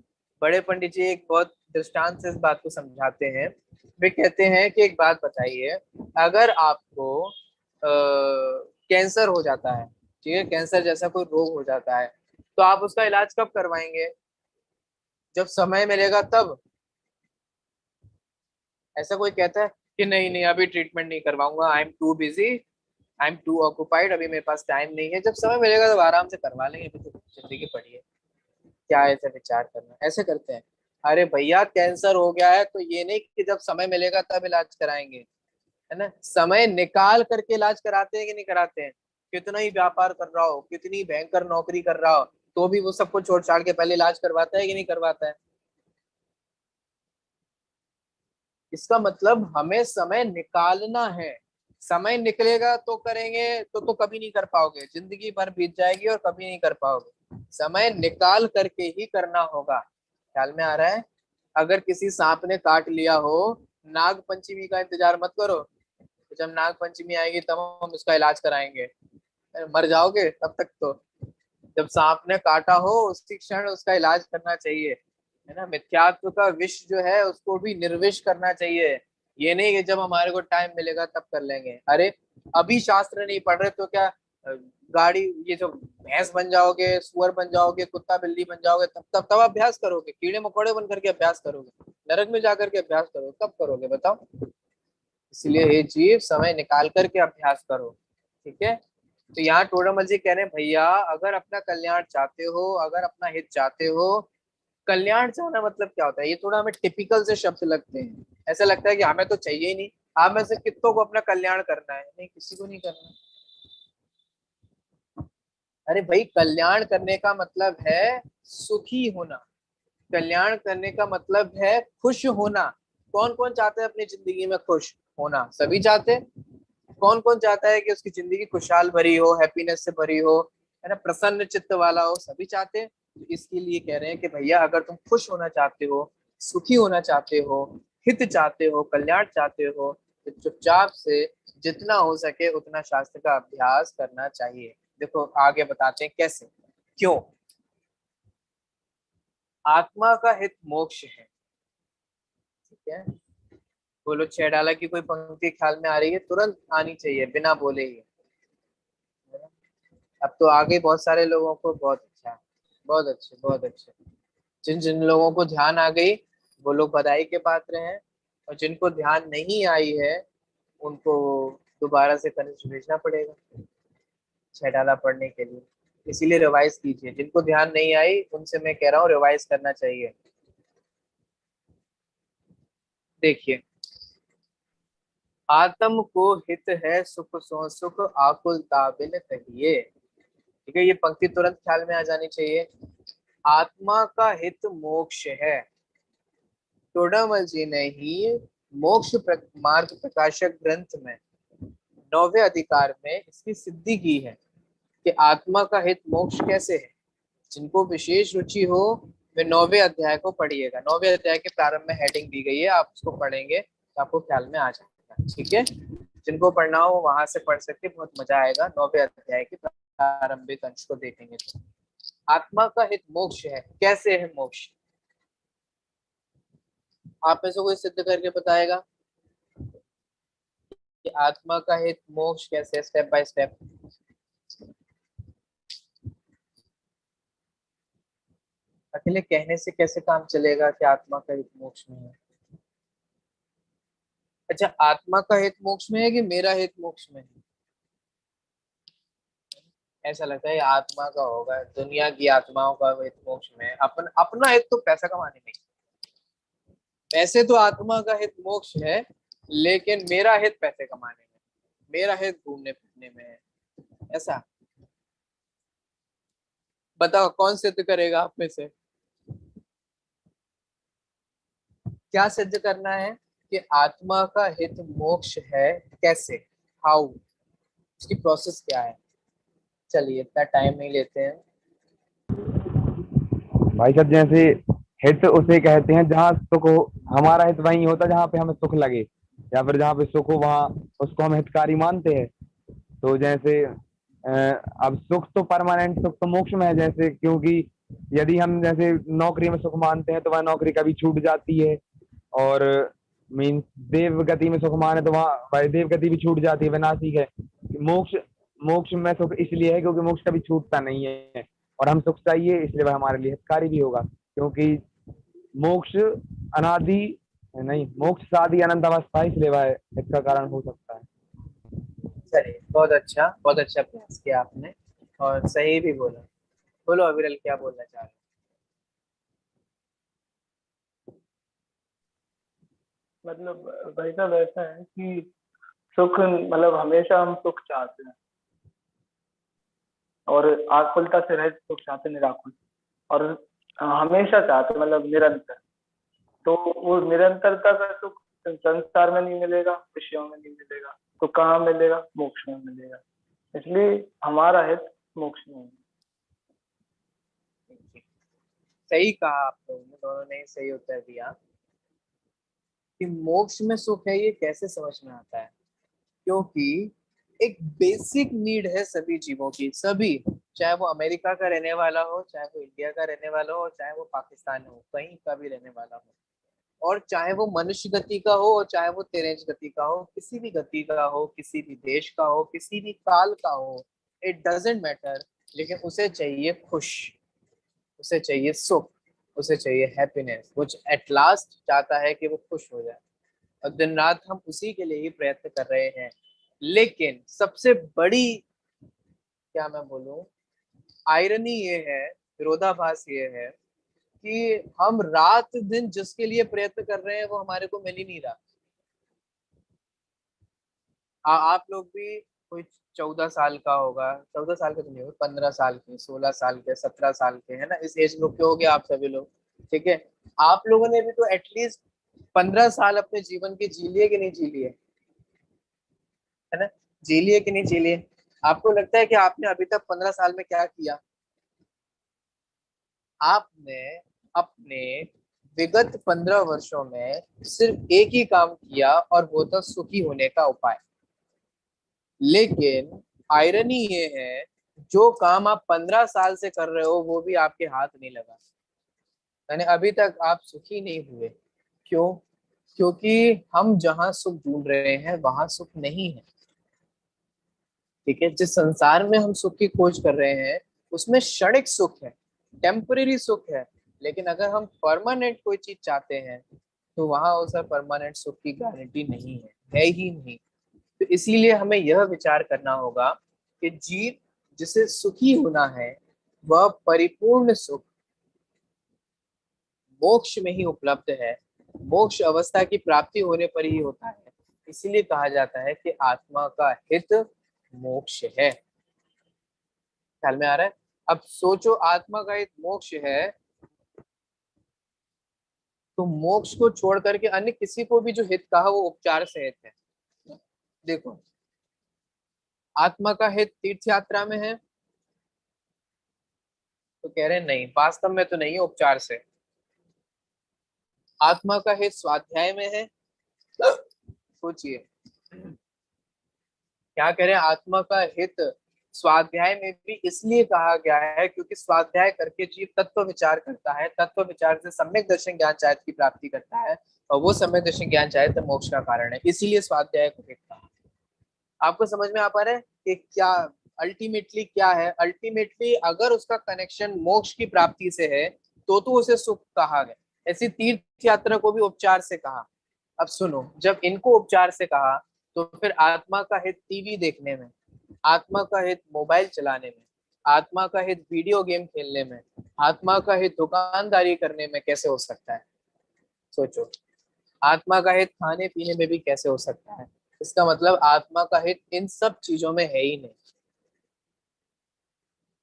बड़े पंडित जी एक बहुत दृष्टांत से इस बात को समझाते हैं। वे कहते हैं कि एक बात बताइए, अगर आपको कैंसर हो जाता है, ठीक है, कैंसर जैसा कोई रोग हो जाता है, तो आप उसका इलाज कब करवाएंगे? जब समय मिलेगा तब। ऐसा कोई कहता है कि नहीं नहीं अभी ट्रीटमेंट नहीं करवाऊंगा, I am too busy, I am too occupied, अभी मेरे पास टाइम नहीं है, जब समय मिलेगा तो आराम से करवा लेंगे, अभी तो जिंदगी पड़ी है, क्या ऐसे विचार करना, ऐसे करते हैं। अरे भैया कैंसर हो गया है तो ये नहीं कि जब समय मिलेगा तब इलाज कराएंगे, है ना। समय निकाल करके इलाज कराते हैं कि नहीं कराते हैं? कितना ही व्यापार कर रहा हो, कितनी भयंकर नौकरी कर रहा हो, तो भी वो सबको छोड़ छाड़ के पहले इलाज करवाता है कि नहीं करवाता है? इसका मतलब हमें समय निकालना है। समय निकलेगा तो करेंगे, तो कभी नहीं कर पाओगे, जिंदगी भर बीत जाएगी और कभी नहीं कर पाओगे। समय निकाल करके ही करना होगा। ख्याल में आ रहा है? अगर किसी सांप ने काट लिया हो, नाग पंचमी का इंतजार मत करो, जब नाग पंचमी आएगी तब हम उसका इलाज कराएंगे। मर जाओगे तब तक तो। जब सांप ने काटा हो उसी क्षण उसका इलाज करना चाहिए, है ना। मिथ्यात्व का विष जो है उसको भी निर्विष करना चाहिए। ये नहीं कि जब हमारे को टाइम मिलेगा तब कर लेंगे। अरे अभी शास्त्र नहीं पढ़ रहे तो क्या गाड़ी, ये जो भैंस बन जाओगे, सुअर बन जाओगे, कुत्ता बिल्ली बन जाओगे, तब तब तब अभ्यास करोगे? कीड़े मकोड़े बन करके अभ्यास करोगे? नरक में जाकर के अभ्यास करोगे? कब करोगे बताओ? इसलिए हे जीव समय निकाल करके अभ्यास करो। ठीक है। तो यहाँ टोडामल जी कह रहे हैं भैया अगर अपना कल्याण चाहते हो, अगर अपना हित चाहते हो, कल्याण चाहना मतलब क्या होता है? ये थोड़ा हमें टिपिकल से शब्द लगते हैं, ऐसा लगता है कि हमें तो चाहिए ही नहीं। आप में से कितनों को अपना कल्याण करना है? नहीं, किसी को नहीं करना। अरे भाई कल्याण करने का मतलब है सुखी होना, कल्याण करने का मतलब है खुश होना। कौन कौन चाहता है अपनी जिंदगी में खुश होना? सभी चाहते हैं। कौन कौन चाहता है कि उसकी जिंदगी खुशहाल भरी हो, हैप्पीनेस से भरी हो, है ना, प्रसन्न चित्त वाला हो? सभी चाहते हैं। तो इसके लिए कह रहे हैं कि भैया अगर तुम खुश होना चाहते हो, सुखी होना चाहते हो, हित चाहते हो, कल्याण चाहते हो, तो चुपचाप से जितना हो सके उतना शास्त्र का अभ्यास करना चाहिए। देखो आगे बताते हैं कैसे, क्यों। आत्मा का हित मोक्ष है, ठीक ठीक है, बोलो छह डाला की कोई पंक्ति ख्याल में आ रही है, तुरंत आनी चाहिए बिना बोले ही। अब तो आगे बहुत सारे लोगों को, बहुत अच्छा, बहुत अच्छे, बहुत अच्छे। जिन जिन लोगों को ध्यान आ गई वो लोग बधाई के पात्र हैं, और जिनको ध्यान नहीं आई है उनको दोबारा से कनिष्ठ भेजना पड़ेगा छह डाला पढ़ने के लिए। इसीलिए रिवाइज कीजिए, जिनको ध्यान नहीं आई उनसे मैं कह रहा हूँ रिवाइज करना चाहिए। देखिए, आत्म को हित है सुख सो सुख आकुल ताबिन कहिए। ठीक है, ये पंक्ति तुरंत ख्याल में आ जानी चाहिए। आत्मा का हित मोक्ष है। तोडामल जी ने ही मोक्ष मार्ग प्रकाशक ग्रंथ में 9वें अधिकार में इसकी सिद्धि की है कि आत्मा का हित मोक्ष कैसे है। जिनको विशेष रुचि हो वे 9वें अध्याय को पढ़िएगा। 9वें अध्याय के प्रारंभ में हेडिंग दी गई है, आप उसको पढ़ेंगे तो आपको ख्याल में आ जाएगा। ठीक है, जिनको पढ़ना हो वहां से पढ़ सकते, बहुत मजा आएगा। 9वें अध्याय के प्रारंभिक अंश को देखेंगे तो आत्मा का हित मोक्ष है। कैसे है मोक्ष? आप में से कोई सिद्ध करके बताएगा कि आत्मा का हित मोक्ष कैसे, स्टेप बाय स्टेप? अकेले कहने से कैसे काम चलेगा कि आत्मा का हित मोक्ष में है? अच्छा, आत्मा का हित मोक्ष में है कि मेरा हित मोक्ष में है? ऐसा लगता है आत्मा का होगा, दुनिया की आत्माओं का हित मोक्ष में है। अपना हित तो पैसा कमाने में। पैसे तो आत्मा का हित मोक्ष है, लेकिन मेरा हित पैसे कमाने में, मेरा हित घूमने फिरने में है। ऐसा बताओ कौन सिद्ध करेगा आप में से? क्या सिद्ध करना है कि आत्मा का हित मोक्ष है? कैसे, हाउ, उसकी प्रोसेस क्या है? चलिए, इतना टाइम नहीं लेते हैं। भाई साहब, जैसे हित उसे कहते हैं जहाँ सुख हो। हमारा हित वही होता है जहाँ पे हमें सुख लगे, या फिर जहाँ पे सुख हो वहाँ उसको हम हितकारी मानते हैं। तो जैसे अब सुख तो परमानेंट सुख तो मोक्ष में है। जैसे क्योंकि यदि हम जैसे नौकरी में सुख मानते हैं तो वह नौकरी कभी छूट जाती है, और मीन्स देव गति में सुख माने तो वहाँ वह देव गति भी छूट जाती है, विनाशी है। मोक्ष मोक्ष में सुख इसलिए है क्योंकि मोक्ष कभी छूटता नहीं है, और हम सुख चाहिए इसलिए वह हमारे लिए हितकारी भी होगा। क्योंकि मोक्ष अनादि नहीं, मोक्ष साधि अनंत अवस्था है, इसलिए वह हित का कारण हो सकता है। चलिए, बहुत अच्छा, बहुत अच्छा प्रयास किया आपने, और सही भी बोला। बोलो अविरल, क्या बोलना चाह रहे मतलब भाई साहब ऐसा है कि सुख, मतलब हमेशा हम सुख चाहते हैं, और आकुलता से रहित सुख चाहते, निराकुल, और हमेशा चाहते, मतलब निरंतर। तो वो निरंतरता का सुख संसार में नहीं मिलेगा, विषयों में नहीं मिलेगा, तो कहाँ मिलेगा? मोक्ष में मिलेगा। इसलिए हमारा हित मोक्ष में है। हैं? सही कहा आप लोगों ने, दोनों ने सही उत्तर दिया कि मोक्ष में सुख है। ये कैसे समझ में आता है? क्योंकि एक बेसिक नीड है सभी जीवों की, सभी, चाहे वो अमेरिका का रहने वाला हो, चाहे वो इंडिया का रहने वाला हो, और चाहे वो पाकिस्तान हो, कहीं का भी रहने वाला हो, और चाहे वो मनुष्य गति का हो, और चाहे वो तेरेंज गति का हो, किसी भी गति का हो, किसी भी देश का हो, किसी भी काल का हो, इट डजेंट मैटर। लेकिन उसे चाहिए खुश, उसे चाहिए सुख, उसे चाहिए हैप्पीनेस। वो एट लास्ट चाहता है कि वो खुश हो जाए, और दिन रात हम उसी के लिए ही प्रयत्न कर रहे हैं। लेकिन सबसे बड़ी, क्या मैं बोलूं, आयरनी ये है, विरोधाभास ये है कि हम रात दिन जिसके लिए प्रयत्न कर रहे हैं वो हमारे को मिल ही नहीं रहा। आप लोग भी, कोई 14 साल का होगा, 14 साल के तो नहीं होगा, 15 साल के, 16 साल के, 17 साल के, है ना, इस एज ग्रुप के हो गए आप सभी लोग। ठीक है, आप लोगों ने भी तो एटलीस्ट 15 साल अपने जीवन के जी लिए कि नहीं जी लिए, है ना? जी लिए कि नहीं जी लिए? आपको लगता है कि आपने अभी तक 15 साल में क्या किया? आपने अपने विगत 15 वर्षों में सिर्फ एक ही काम किया, और वो था सुखी होने का उपाय। लेकिन आयरनी ये है, जो काम आप 15 साल से कर रहे हो वो भी आपके हाथ नहीं लगा, यानी अभी तक आप सुखी नहीं हुए। क्यों? क्योंकि हम जहां सुख ढूंढ रहे हैं वहां सुख नहीं है। ठीक है, जिस संसार में हम सुख की खोज कर रहे हैं उसमें क्षणिक सुख है, टेम्परेरी सुख है। लेकिन अगर हम परमानेंट कोई चीज चाहते हैं तो वहां उस परमानेंट सुख की गारंटी नहीं है ही नहीं। तो इसीलिए हमें यह विचार करना होगा कि जीव जिसे सुखी होना है वह परिपूर्ण सुख मोक्ष में ही उपलब्ध है, मोक्ष अवस्था की प्राप्ति होने पर ही होता है। इसीलिए कहा जाता है कि आत्मा का हित मोक्ष है। ख्याल में आ रहा है? अब सोचो, आत्मा का हित मोक्ष है तो मोक्ष को छोड़ करके अन्य किसी को भी जो हित कहा वो उपचार से हित है। देखो, आत्मा का हित तीर्थ यात्रा में है तो कह रहे हैं नहीं, वास्तव में तो नहीं है, उपचार से। आत्मा का हित स्वाध्याय में है, सोचिए क्या कह रहे हैं, आत्मा का हित स्वाध्याय में भी इसलिए कहा गया है क्योंकि स्वाध्याय करके जीव तत्व विचार करता है, तत्व विचार से सम्यक दर्शन ज्ञान चाहत की प्राप्ति करता है, और वो सम्यक दर्शन ज्ञान चाहत मोक्ष का कारण है। इसीलिए स्वाध्याय को हित कहा। आपको समझ में आ पा रहा है कि क्या अल्टीमेटली क्या है? अल्टीमेटली अगर उसका कनेक्शन मोक्ष की प्राप्ति से है तो उसे सुख कहा गया। ऐसी तीर्थ यात्रा को भी उपचार से कहा। अब सुनो, जब इनको उपचार से कहा तो फिर आत्मा का हित टीवी देखने में, आत्मा का हित मोबाइल चलाने में, आत्मा का हित वीडियो गेम खेलने में, आत्मा का हित दुकानदारी करने में कैसे हो सकता है? सोचो, आत्मा का हित खाने पीने में भी कैसे हो सकता है? इसका मतलब आत्मा का हित इन सब चीजों में है ही नहीं।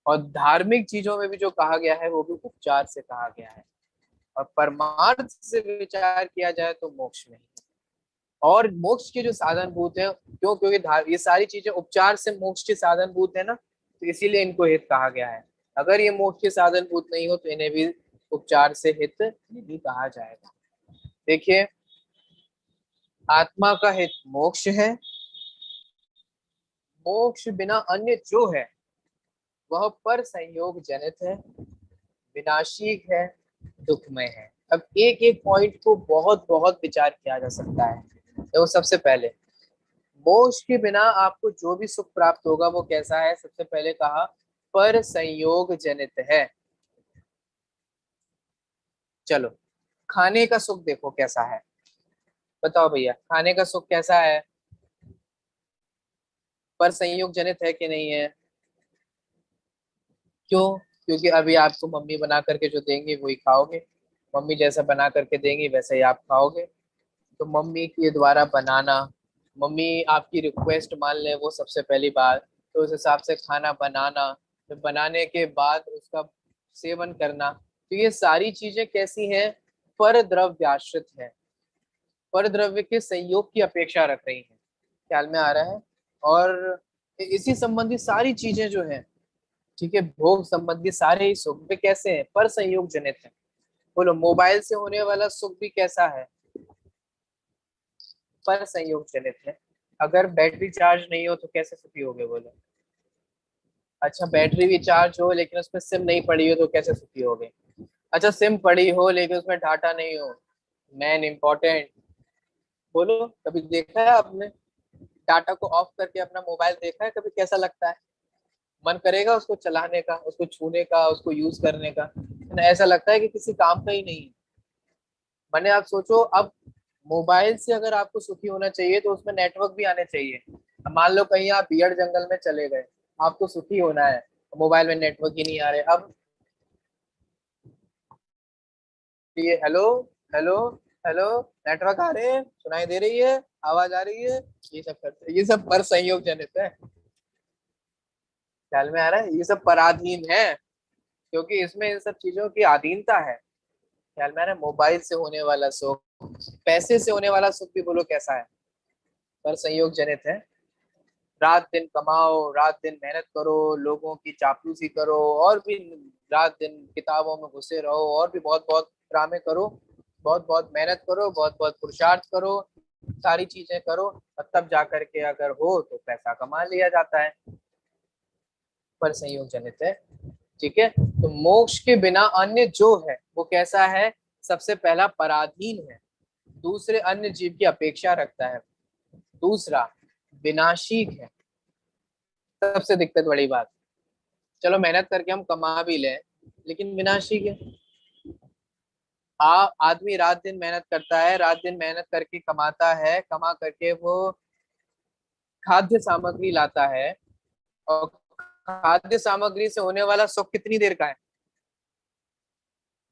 और धार्मिक चीजों में भी जो कहा गया है वो भी उपचार से कहा गया है, और परमार्थ से विचार किया जाए तो मोक्ष में ही। और मोक्ष के जो साधन भूत है, क्योंकि ये सारी चीजें उपचार से मोक्ष के साधन भूत है ना, तो इसीलिए इनको हित कहा गया है। अगर ये मोक्ष के साधन भूत नहीं हो तो इन्हें भी उपचार से हित नहीं कहा जाएगा। देखिए, आत्मा का हित मोक्ष है, मोक्ष बिना अन्य जो है वह पर संयोग जनित है, विनाशी है, दुखमय है। अब एक एक पॉइंट को बहुत बहुत विचार किया जा सकता है। तो सबसे पहले, मोक्ष के बिना आपको जो भी सुख प्राप्त होगा वो कैसा है? सबसे पहले कहा पर संयोग जनित है। चलो, खाने का सुख देखो कैसा है, बताओ भैया, खाने का सुख कैसा है? पर संयोग जनित है कि नहीं है? क्यों? क्योंकि अभी आपको मम्मी बना करके जो देंगे वही खाओगे, मम्मी जैसा बना करके देंगी वैसे ही आप खाओगे। तो मम्मी के द्वारा बनाना, मम्मी आपकी रिक्वेस्ट मान ले वो सबसे पहली बात, तो उस हिसाब से खाना बनाना, फिर बनाने के बाद उसका सेवन करना, तो ये सारी चीजें कैसी हैं? पर द्रव्य आश्रित है, पर द्रव्य के संयोग की अपेक्षा रख रही हैं। ख्याल में आ रहा है? और इसी संबंधी सारी चीजें जो है, ठीक है, भोग संबंधी सारे ही सुख भी कैसे हैं? पर संयोग जनित है। बोलो, मोबाइल से होने वाला सुख भी कैसा है? पर संयोग जनित है। अगर बैटरी चार्ज नहीं हो तो कैसे सुखी होगे? बोलो। अच्छा, बैटरी भी चार्ज हो लेकिन उसमें सिम नहीं पड़ी हो तो कैसे सुखी होगे? अच्छा, सिम पड़ी हो लेकिन उसमें डाटा नहीं हो, मैन इम्पोर्टेंट। बोलो, कभी देखा है आपने डाटा को ऑफ करके अपना मोबाइल देखा है कभी? कैसा लगता है? मन करेगा उसको चलाने का, उसको छूने का, उसको यूज करने का? ना, ऐसा लगता है कि किसी काम का ही नहीं है। मैंने, आप सोचो, अब मोबाइल से अगर आपको सुखी होना चाहिए तो उसमें नेटवर्क भी आने चाहिए। अब मान लो कहीं आप बियड़ जंगल में चले गए, आपको सुखी होना है, मोबाइल में नेटवर्क ही नहीं आ रहे। अब ये हेलो हेलो हेलो, नेटवर्क आ रहे हैं, सुनाई दे रही है, आवाज आ रही है, ये सब करते, ये सब पर संयोग जनित है। ख्याल में आ रहा है? ये सब पराधीन है क्योंकि इसमें इन सब चीजों की अधीनता है। ख्याल में आ रहा है? मोबाइल से होने वाला सुख, पैसे से होने वाला सुख भी बोलो कैसा है? पर संयोग जनित है। रात दिन कमाओ, रात दिन मेहनत करो, लोगों की चापलूसी करो, और भी रात दिन किताबों में घुसे रहो, और भी बहुत बहुत ड्रामे करो, बहुत बहुत मेहनत करो, बहुत बहुत पुरुषार्थ करो, सारी चीजें करो, और तब जाकर के अगर हो तो पैसा कमा लिया जाता है। पर संयोग जनित है। ठीक है, तो मोक्ष के बिना अन्य जो है वो कैसा है? सबसे पहला पराधीन है, दूसरे अन्य जीव की अपेक्षा रखता है। दूसरा, विनाशिक है। सबसे दिक्कत बड़ी बात, चलो मेहनत करके हम कमा भी लें लेकिन विनाशिक है। आदमी रात दिन मेहनत करता है, रात दिन मेहनत करके कमाता है, कमा करके वो खाद्य सामग्री लाता है, और खाद्य सामग्री से होने वाला सुख कितनी देर का है?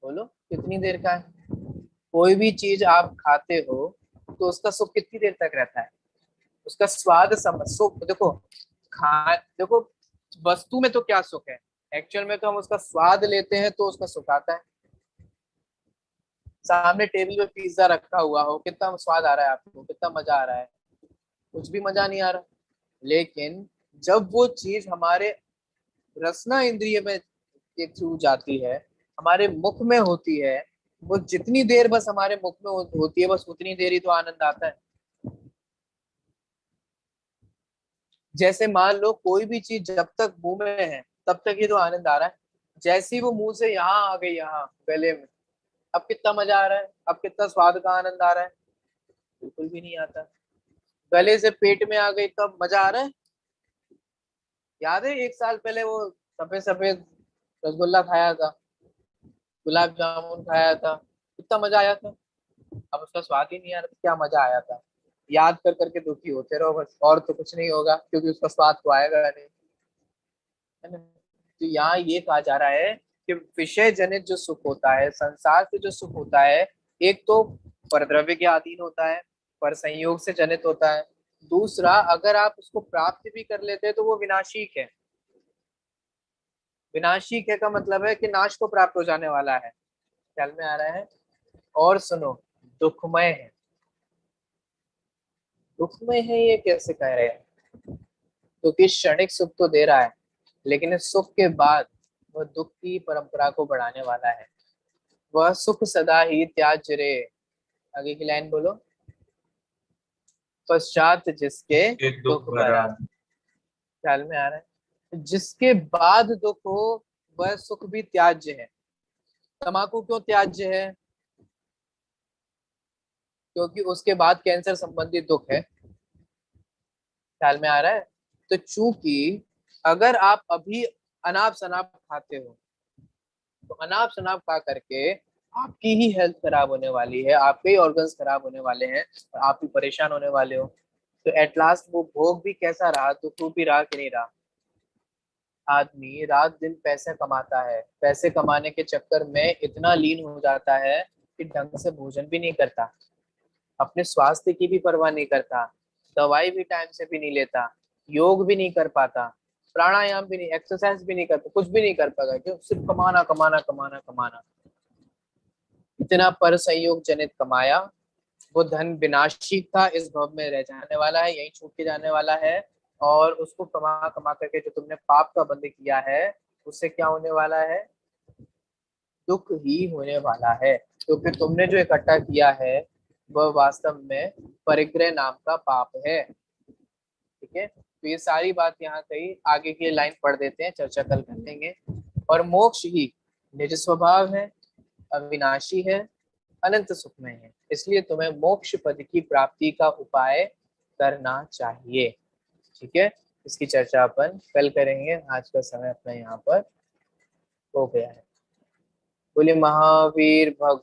बोलो कितनी देर का है? कोई भी चीज आप खाते हो तो उसका सुख कितनी देर तक रहता है? उसका स्वाद सुख देखो, देखो वस्तु में तो क्या सुख है, एक्चुअल में तो हम उसका स्वाद लेते हैं तो उसका सुख आता है। सामने टेबल पे पिज्जा रखा हुआ हो, कितना स्वाद आ रहा है आपको, कितना मजा आ रहा है? कुछ भी मजा नहीं आ रहा। लेकिन जब वो चीज हमारे रसना इंद्रिय में के थ्रू जाती है, हमारे मुख में होती है, वो जितनी देर बस हमारे मुख में होती है, बस उतनी देर ही तो आनंद आता है। जैसे मान लो कोई भी चीज जब तक मुंह में है तब तक ही तो आनंद आ रहा है, जैसे ही वो मुंह से यहाँ आ गई, यहाँ गले में, अब कितना मजा आ रहा है, अब कितना स्वाद का आनंद आ रहा है? बिल्कुल भी नहीं आता। गले से पेट में आ गई तब मजा आ रहा है? याद है 1 साल पहले वो सफेद सफेद रसगुल्ला खाया था, गुलाब जामुन खाया था, कितना मजा आया था? अब उसका स्वाद ही नहीं आ रहा, क्या मजा आया था? याद कर करके दुखी होते रहो बस, और तो कुछ नहीं होगा, क्योंकि उसका स्वाद तो आएगा नहीं, है ना? तो यहाँ ये कहा जा रहा है कि विषय जनित जो सुख होता है, संसार से जो सुख होता है, एक तो परद्रव्य के अधीन होता है, पर संयोग से जनित होता है। दूसरा, अगर आप उसको प्राप्त भी कर लेते हैं तो वो विनाशिक है। विनाशिक है का मतलब है कि नाश को प्राप्त हो जाने वाला है। ख्याल में आ रहा है? और सुनो, दुखमय है। दुखमय है ये कैसे कह रहे हैं? क्योंकि क्षणिक सुख तो दे रहा है, लेकिन इस सुख के बाद वह दुख की परंपरा को बढ़ाने वाला है। वह सुख सदा ही त्याज्य रे। आगे की लाइन बोलो। पश्चात जिसके ये दुख दुख भरा। भरा। ख्याल में आ रहा है? जिसके बाद दुख हो वह सुख भी त्याज्य है। तंबाकू क्यों त्याज्य है? क्योंकि उसके बाद कैंसर संबंधी दुख है। ख्याल में आ रहा है? तो चूंकि अगर आप अभी अनाप शनाप खाते हो तो अनाप शनाप खा करके आपकी ही हेल्थ खराब होने वाली है, आपके ही ऑर्गन्स खराब होने वाले हैं, और आप भी परेशान होने वाले हो। तो एट लास्ट वो भोग भी कैसा रहा, दुख भी रहा कि नहीं रहा? आदमी रात दिन पैसे कमाता है, पैसे कमाने के चक्कर में इतना लीन हो जाता है कि ढंग से भोजन भी नहीं करता, अपने स्वास्थ्य की भी परवाह नहीं करता, दवाई भी टाइम से भी नहीं लेता, योग भी नहीं कर पाता, प्राणायाम भी नहीं, एक्सरसाइज भी नहीं करता, कुछ भी नहीं कर पाएगा, क्यों? सिर्फ कमाना कमाना कमाना कमाना। इतना पर संयोग जनित कमाया, वो धन विनाशी था, इस भव में रह जाने वाला है, यही छूट के जाने वाला है। और उसको कमा कमा करके जो तुमने पाप का बंद किया है, उससे क्या होने वाला है? दुख ही होने वाला है, क्योंकि तुमने जो इकट्ठा किया है वह वास्तव में परिग्रह नाम का पाप है। ठीक है, तो ये सारी बात यहाँ कही, आगे की लाइन पढ़ देते हैं, चर्चा कल कर लेंगे। और मोक्ष ही निज स्वभाव है, अविनाशी है, अनंत सुखमय है, इसलिए तुम्हें मोक्ष पद की प्राप्ति का उपाय करना चाहिए। ठीक है, इसकी चर्चा अपन कल करेंगे, आज का समय अपना यहाँ पर हो गया है। बोले महावीर भगवान